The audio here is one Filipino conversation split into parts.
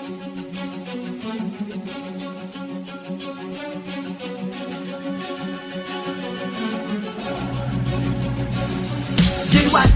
J-Watt,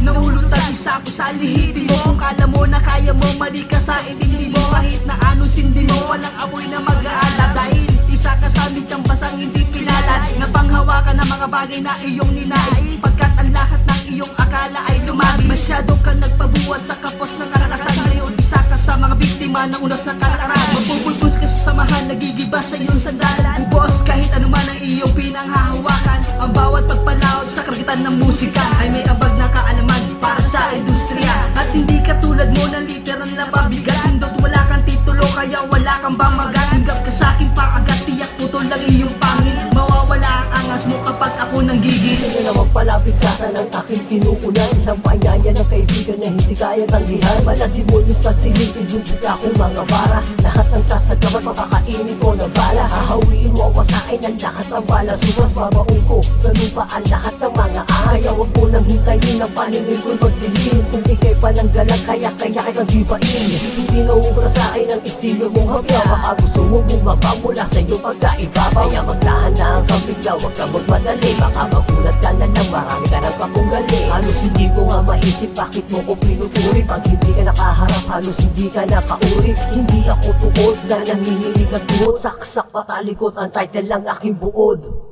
nahulutan isa ko sa lihiti mo. Kung kala mo na kaya mo, mali ka sa intindi mo. Kahit na anong sindi mo, walang apoy na mag-aalab. Dahil isa ka sa midyang basang hindi pinalad. Napanghawakan ng mga bagay na iyong ninais. Pagkat ang lahat ng iyong akala ay lumabis. Masyado ka nagpabuhat sa kapos ng karanasan. Ngayon isa ka sa mga biktima ng unos ng kalakaran. Mapupulpos ka sa samahan, nagigiba sa iyong sandalan. Ubos kahit anuman ang iyong pinanghahawakan. Ang bawat pagpalaot sa kagitan ng musika ay may abag na kaalaman para sa industriya. At hindi ka tulad mo na literal na pabigat. Hindot wala kang titulo kaya wala kang bamagat. Singgap ka sa aking paagat, tiyak putol lang iyong pangil. Mawawala ang angas mo kapag ako nang gigil. Sino namang palabigkasan ng aking tinuunan. Isang panyaya ng kaibigan na hindi kaya tanggihan. Malagi mo doon sa dilim, inubuti akong mga bara. Lahat ng sasagawan, papakainin ko ng bala. Hahawiin mo, wasain ang lahat ng bala. Sumas babaong ko sa lupa ang lahat ng mga ahas. Kaya wag mo nang hintayin ang paningin ko'y magdilim. Kung ikay palang galang, kaya kang gibain. Hindi naubra sa akin ang estilo mong hapya. Baka gusto mo bumaba mula sa iyong pagkaibabaw. Kaya magdahan na ang bigla, wag kang magmadali. Baka magulat ka na lang, marami ka ng kapunggali. Halos hindi ko nga maisip bakit mo ko pinupuri. Pag hindi ka nakaharap, halos hindi ka nakauri. Hindi ako tuod na nanginginig at buod. Saksak patalikot ang title ng aking buod.